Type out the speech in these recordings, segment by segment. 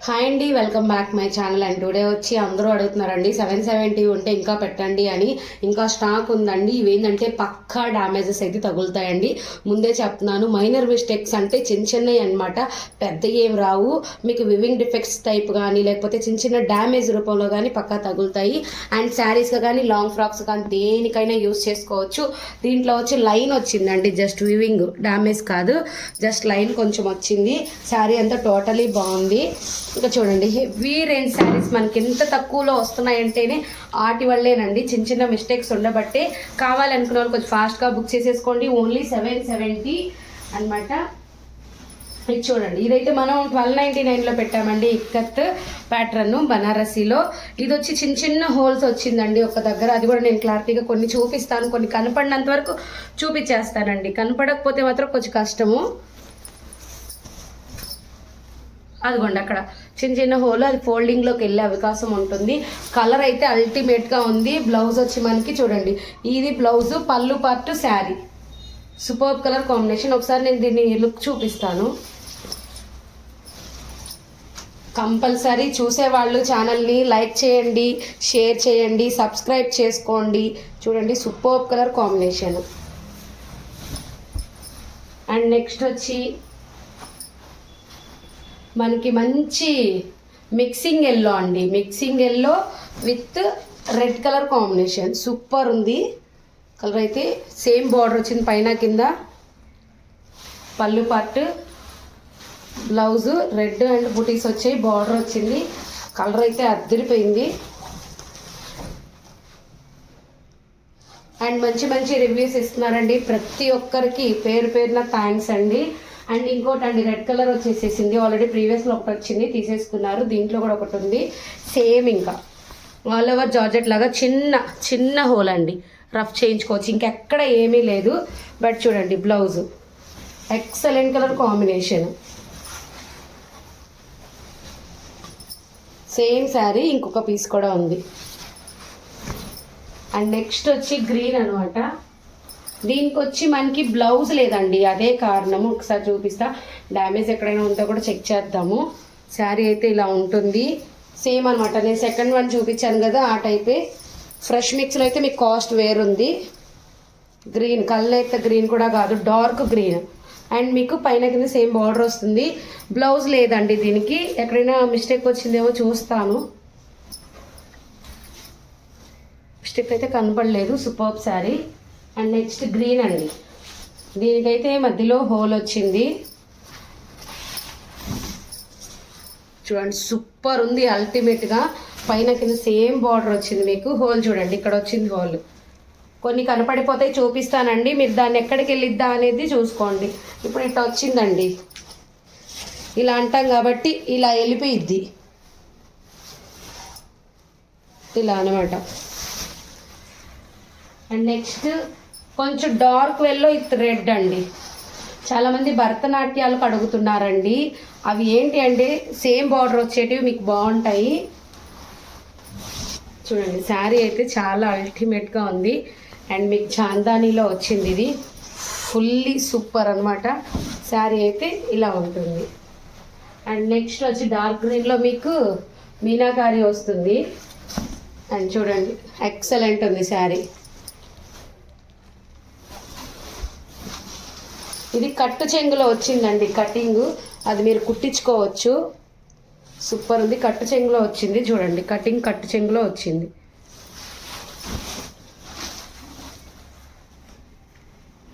Hi అండి, welcome back my channel. And today వచ్చి అందరూ అడుగుతున్నారండి 770 ఉంటే ఇంకా పెట్టండి అని. ఇంకా స్టాక్ ఉందండి. ఇవేంటంటే పక్కా డ్యామేజెస్ అయితే తగులుతాయండి, ముందే చెప్తున్నాను. మైనర్ మిస్టేక్స్ అంటే చిన్న చిన్నవి అనమాట, పెద్ద ఏం రావు. మీకు వివింగ్ డిఫెక్ట్స్ టైప్ కానీ లేకపోతే చిన్న చిన్న డ్యామేజ్ రూపంలో కానీ పక్కా తగులుతాయి. అండ్ శారీస్గా కానీ లాంగ్ ఫ్రాక్స్ కానీ దేనికైనా యూస్ చేసుకోవచ్చు. దీంట్లో వచ్చి లైన్ వచ్చిందండి, జస్ట్ వివింగ్, డ్యామేజ్ కాదు, జస్ట్ లైన్ కొంచెం వచ్చింది. శారీ అంతా టోటలీ బాగుంది. ఇంకా చూడండి, హెవీ రేంజ్ శారీస్ మనకి ఎంత తక్కువలో వస్తున్నాయంటేనే వాటి వల్లేనండి. చిన్న చిన్న మిస్టేక్స్ ఉండబట్టే. కావాలనుకున్న వాళ్ళు కొంచెం ఫాస్ట్గా బుక్ చేసేసుకోండి. ఓన్లీ 770 అనమాట. ఇది చూడండి, ఇదైతే మనం 1299లో పెట్టామండి. ఇక్కత్ ప్యాటర్న్ బనారసీలో. ఇది వచ్చి చిన్న చిన్న హోల్స్ వచ్చిందండి ఒక దగ్గర. అది కూడా నేను క్లారిటీగా కొన్ని చూపిస్తాను, కొన్ని కనపడినంత వరకు చూపించేస్తానండి. కనపడకపోతే మాత్రం కొంచెం కష్టము. అదిగోండి, అక్కడ చిన్న చిన్న హోల్, అది ఫోల్డింగ్లోకి వెళ్ళే అవకాశం ఉంటుంది. కలర్ అయితే అల్టిమేట్గా ఉంది. బ్లౌజ్ వచ్చి మనకి చూడండి, ఇది బ్లౌజు, పళ్ళు part sari, super colour combination. ఒకసారి నేను దీన్ని లుక్ చూపిస్తాను. కంపల్సరీ చూసేవాళ్ళు ఛానల్ని లైక్ చేయండి, షేర్ చేయండి, సబ్స్క్రైబ్ చేసుకోండి. చూడండి, super colour combination. And next వచ్చి మనకి మంచి మిక్సింగ్ ఎల్లో అండి. Mixing yellow with red colour combination, super ఉంది. కలర్ అయితే సేమ్ బార్డర్ వచ్చింది పైన కింద. పళ్ళు పార్ట్, బ్లౌజు రెడ్ అండ్ బుటీస్ వచ్చాయి, బార్డర్ వచ్చింది. కలర్ అయితే అద్దరిపోయింది. అండ్ మంచి మంచి రివ్యూస్ ఇస్తున్నారండి ప్రతి ఒక్కరికి. పేరు పేరున థ్యాంక్స్ అండి. అండ్ ఇంకోటి అండి, రెడ్ కలర్ వచ్చేసేసింది. ఆల్రెడీ ప్రీవియస్లో ఒకటి వచ్చింది, తీసేసుకున్నారు. దీంట్లో కూడా ఒకటి ఉంది సేమ్. ఇంకా ఆల్ ఓవర్ జార్జెట్ లాగా చిన్న చిన్న హోల్ అండి, రఫ్ చేయించుకోవచ్చు, ఇంకెక్కడ ఏమీ లేదు. బట్ చూడండి, blouse excellent colour combination. Same sari, ఇంకొక పీస్ కూడా ఉంది. అండ్ నెక్స్ట్ వచ్చి గ్రీన్ అనమాట. దీనికి వచ్చి మనకి బ్లౌజ్ లేదండి, అదే కారణము. ఒకసారి చూపిస్తా, డ్యామేజ్ ఎక్కడైనా ఉంటే కూడా చెక్ చేద్దాము. శారీ అయితే ఇలా ఉంటుంది, సేమ్ అనమాట. నేను సెకండ్ వన్ చూపించాను కదా, ఆ టైపే. ఫ్రెష్ మిక్స్లో అయితే మీకు కాస్ట్ వేరుంది. గ్రీన్, కళ్ళైతే గ్రీన్ కూడా కాదు, డార్క్ గ్రీన్. అండ్ మీకు పైన కింద సేమ్ బార్డర్ వస్తుంది. బ్లౌజ్ లేదండి దీనికి, ఎక్కడైనా మిస్టేక్ వచ్చిందేమో చూస్తాను. మిస్టేక్ అయితే కనపడలేదు. Super sari. And next green అండి, దీనికైతే మధ్యలో హోల్ వచ్చింది. చూడండి, సూపర్ ఉంది అల్టిమేట్గా. పైన కింద సేమ్ బార్డర్ వచ్చింది మీకు. హోల్ చూడండి, ఇక్కడ వచ్చింది హోల్. కొన్ని కనపడిపోతాయి, చూపిస్తానండి. మీరు దాన్ని ఎక్కడికి వెళ్ళిద్దా అనేది చూసుకోండి. ఇప్పుడు ఇట్లా వచ్చిందండి, ఇలా అంటాం కాబట్టి ఇలా వెళ్ళిపోయిద్ది, ఇలా అనమాట. అండ్ నెక్స్ట్ కొంచెం డార్క్ ఎల్లో విత్ రెడ్ అండి. చాలామంది భరతనాట్యాలకు అడుగుతున్నారండి. అవి ఏంటి అంటే సేమ్ బార్డర్ వచ్చేటివి మీకు బాగుంటాయి. చూడండి, శారీ అయితే చాలా అల్టిమేట్గా ఉంది. అండ్ మీకు చాందానీలో వచ్చింది, ఇది ఫుల్లీ సూపర్ అనమాట. శారీ అయితే ఇలా ఉంటుంది. అండ్ నెక్స్ట్ వచ్చి డార్క్ గ్రీన్లో మీకు మీనాకారి వస్తుంది. అండ్ చూడండి, ఎక్సలెంట్ ఉంది శారీ. ఇది కట్టు చెంగులో వచ్చిందండి, కటింగ్, అది మీరు కుట్టించుకోవచ్చు. సూపర్ ఉంది, కట్టు చెంగులో వచ్చింది. చూడండి, కటింగ్ కట్టు చెంగులో వచ్చింది.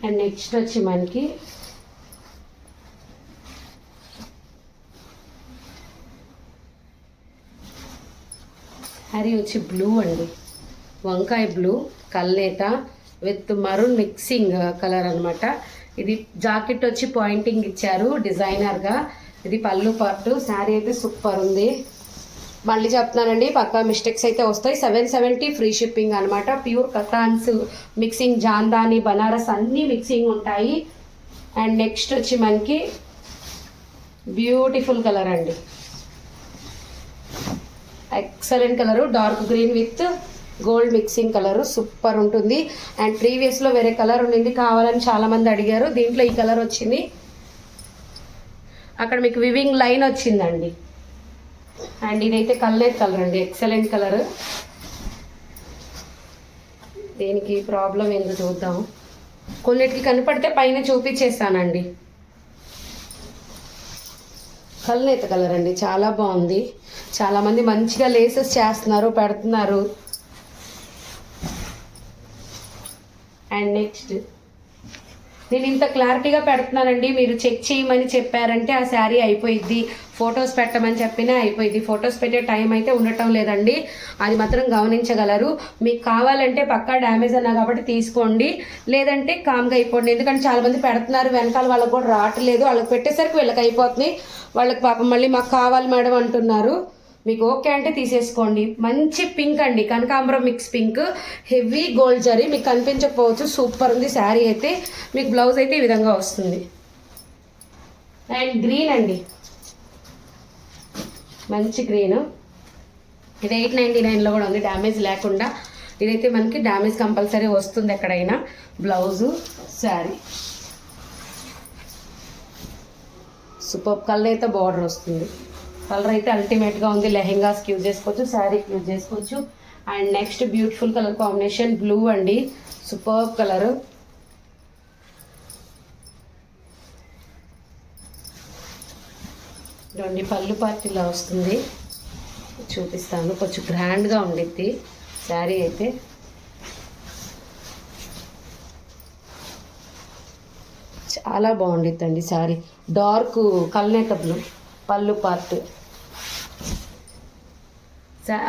అండ్ నెక్స్ట్ వచ్చి మనకి శారీ వచ్చి బ్లూ అండి, వంకాయ బ్లూ, కల్నేత విత్ మరూన్ మిక్సింగ్ కలర్ అనమాట. ఇది జాకెట్ వచ్చి పాయింటింగ్ ఇచ్చారు డిజైనర్గా. ఇది పళ్ళు పార్ట్. శారీ అయితే సూపర్ ఉంది. మళ్ళీ చెప్తున్నానండి, పక్కా మిస్టేక్స్ అయితే వస్తాయి. 770 ఫ్రీ షిప్పింగ్ అనమాట. ప్యూర్ కథాన్స్ మిక్సింగ్, జాందాని, బనారస్ అన్నీ మిక్సింగ్ ఉంటాయి. అండ్ నెక్స్ట్ వచ్చి మనకి బ్యూటిఫుల్ కలర్ అండి, excellent colour, dark green with gold mixing colour, super ఉంటుంది. అండ్ ప్రీవియస్లో వేరే కలర్ ఉండింది, కావాలని చాలామంది అడిగారు. దీంట్లో ఈ కలర్ వచ్చింది. అక్కడ మీకు వివింగ్ లైన్ వచ్చిందండి, అండ్ ఇదైతే కల్నేత్ కలర్ అండి, ఎక్సలెంట్ కలర్. దేనికి ప్రాబ్లం ఏందో చూద్దాం. కొన్నిటికి కనపడితే పైన చూపించేస్తానండి. కల్నేత కలర్ అండి, చాలా బాగుంది. చాలామంది మంచిగా లేసెస్ చేస్తున్నారు, పెడుతున్నారు. అండ్ నెక్స్ట్ నేను ఇంత క్లారిటీగా పెడుతున్నానండి, మీరు చెక్ చేయమని చెప్పారంటే ఆ శారీ అయిపోయిద్ది, ఫొటోస్ పెట్టమని చెప్పినా అయిపోయింది. ఫొటోస్ పెట్టే టైం అయితే ఉండటం లేదండి, అది మాత్రం గమనించగలరు. మీకు కావాలంటే పక్కా డ్యామేజ్ అన్నా కాబట్టి తీసుకోండి, లేదంటే కామ్గా అయిపోండి. ఎందుకంటే చాలామంది పెడుతున్నారు, వెనకాల వాళ్ళకి కూడా రావట్లేదు, వాళ్ళకి పెట్టేసరికి వీళ్ళకి అయిపోతుంది, వాళ్ళకి పాపం మళ్ళీ మాకు కావాలి మేడం అంటున్నారు. మీకు ఓకే అంటే తీసేసుకోండి. మంచి పింక్ అండి, కనకాంబరం mix pink, heavy gold zari. మీకు కనిపించకపోవచ్చు, సూపర్ ఉంది శారీ అయితే. మీకు బ్లౌజ్ అయితే ఈ విధంగా వస్తుంది. అండ్ గ్రీన్ అండి, మంచి గ్రీన్. ఇది 899లో కూడా ఉంది, డ్యామేజ్ లేకుండా. ఇదైతే మనకి డ్యామేజ్ కంపల్సరీ వస్తుంది ఎక్కడైనా. Blouse, sari super. కలర్ అయితే బార్డర్ వస్తుంది. కలర్ అయితే అల్టిమేట్గా ఉంది. లెహెంగాస్కి యూజ్ చేసుకోవచ్చు, శారీకి యూజ్ చేసుకోవచ్చు. And next beautiful colour combination blue అండి, సూపర్ కలర్. రెండు పళ్ళు పార్ట్ ఇలా వస్తుంది, చూపిస్తాను. కొంచెం గ్రాండ్గా ఉండిద్ది శారీ అయితే. చాలా బాగుండిద్దండి శారీ. డార్క్ కల్నేత బ్లూ పళ్ళు పార్ట్.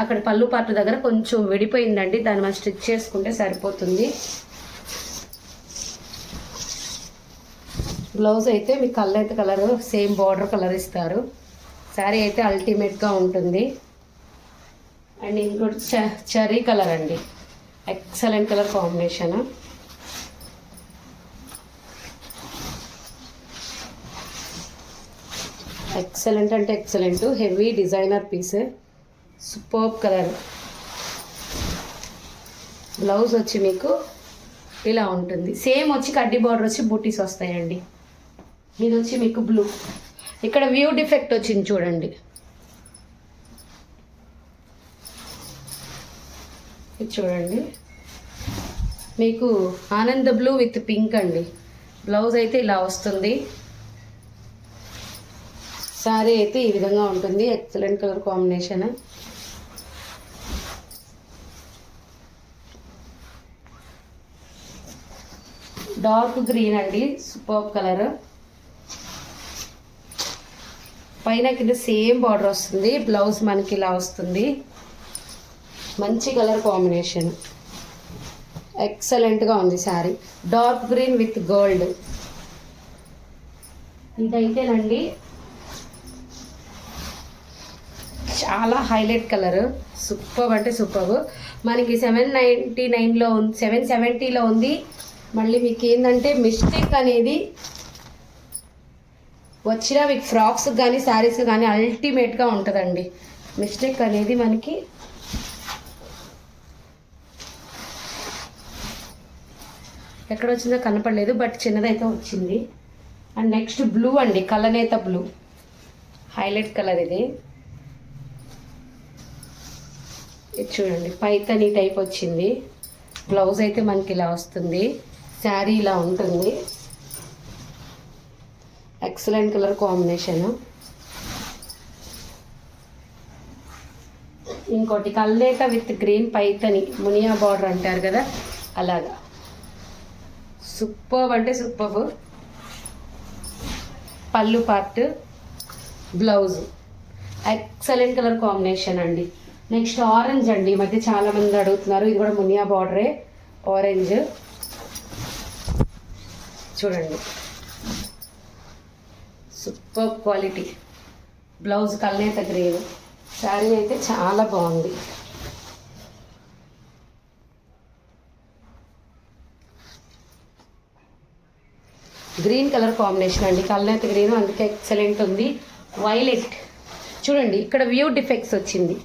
అక్కడ పళ్ళు పార్ట్ దగ్గర కొంచెం విడిపోయిందండి, దాన్ని మనం స్టిచ్ చేసుకుంటే సరిపోతుంది. బ్లౌజ్ అయితే మీకు కల్నేత కలర్ సేమ్ బార్డర్ కలర్ ఇస్తారు. శారీ అయితే అల్టిమేట్గా ఉంటుంది. అండ్ ఇంకోటి చెర్రీ కలర్ అండి, ఎక్సలెంట్ కలర్ కాంబినేషన్. ఎక్సలెంట్ అంటే excellent, heavy designer piece, super colour. Blouse వచ్చి మీకు ఇలా ఉంటుంది. సేమ్ వచ్చి కడ్డీ బార్డర్ వచ్చి బూటీస్ వస్తాయండి. ఇది వచ్చి మీకు బ్లూ. ఇక్కడ వ్యూ డిఫెక్ట్ వచ్చింది చూడండి, ఇది చూడండి. మీకు ఆనంద బ్లూ విత్ పింక్ అండి. బ్లౌజ్ అయితే ఇలా వస్తుంది. శారీ అయితే ఈ విధంగా ఉంటుంది, excellent colour combination. Dark green అండి, సూపర్ కలర్. పైన కింద సేమ్ బార్డర్ వస్తుంది. బ్లౌజ్ మనకి ఇలా వస్తుంది. మంచి కలర్ కాంబినేషన్, ఎక్సలెంట్గా ఉంది sari. Dark green with gold. ఇదైతేనండి చాలా హైలైట్ కలర్, సూపర్ అంటే సూపర్. మనకి 799లో ఉంది, 770లో ఉంది. మళ్ళీ మీకు ఏంటంటే మిస్టేక్ అనేది వచ్చినా మీకు ఫ్రాక్స్ కానీ శారీస్ కానీ అల్టిమేట్గా ఉంటుందండి. మిస్టేక్ అనేది మనకి ఎక్కడ వచ్చిందో కనపడలేదు, బట్ చిన్నదైతే వచ్చింది. అండ్ నెక్స్ట్ బ్లూ అండి, కలనేత బ్లూ, హైలైట్ కలర్ ఇది. ఇది చూడండి, పైతని టైప్ వచ్చింది. బ్లౌజ్ అయితే మనకి ఇలా వస్తుంది, శారీ ఇలా ఉంటుంది. Excellent colour combination. ఇంకోటి కల్నేత విత్ గ్రీన్ పైతని, మునియా బార్డర్ అంటారు కదా అలాగా. సూపర్ అంటే సూపర్. పళ్ళు part, blouse excellent colour combination అండి. నెక్స్ట్ ఆరెంజ్ అండి, ఈ మధ్య చాలా మంది అడుగుతున్నారు. ఇది కూడా మునియా బార్డరే, ఆరెంజ్ చూడండి, సూపర్ క్వాలిటీ. బ్లౌజ్ కల్నేత గ్రీన్. శారీ అయితే చాలా బాగుంది. గ్రీన్ కలర్ కాంబినేషన్ అండి, కల్నేత గ్రీన్, అందుకే ఎక్సలెంట్ ఉంది. వైలెట్ చూడండి, ఇక్కడ వ్యూ డిఫెక్ట్స్ వచ్చింది.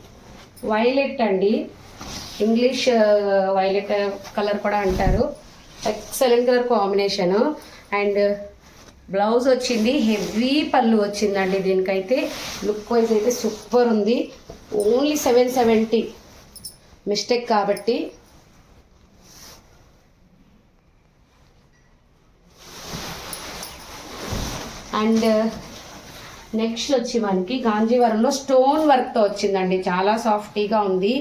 వైలెట్ అండి, ఇంగ్లీష్ వైలెట్ కలర్ కూడా అంటారు. Excellent colour combination. And blouse వచ్చింది, హెవీ పళ్ళు వచ్చిందండి. దీనికైతే లుక్ వైజ్ అయితే సూపర్ ఉంది. ఓన్లీ 770 మిస్టేక్ కాబట్టి. అండ్ నెక్స్ట్ వచ్చి మనకి కాంజీవరంలో స్టోన్ వర్క్తో వచ్చిందండి. చాలా సాఫ్టీగా ఉంది,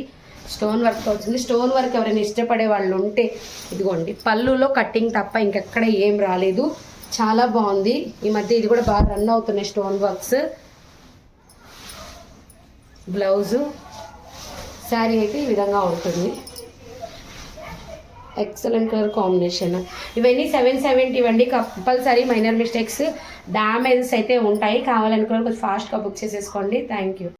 స్టోన్ వర్క్తో వచ్చింది. స్టోన్ వర్క్ ఎవరైనా ఇష్టపడే వాళ్ళు ఉంటే ఇదిగోండి, పళ్ళులో కట్టింగ్ తప్ప ఇంకెక్కడ ఏం రాలేదు. చాలా బాగుంది. ఈ మధ్య ఇది కూడా బాగా రన్ అవుతున్నాయి స్టోన్ వర్క్స్. బ్లౌజు, శారీ అయితే ఈ విధంగా ఉంటుంది. Excellent colour combination. ఇవన్నీ 770 అండి. కంపల్సరీ మైనర్ మిస్టేక్స్, డ్యామేజెస్ అయితే ఉంటాయి. కావాలనుకున్న కొంచెం ఫాస్ట్గా బుక్ చేసేసుకోండి. Thank you.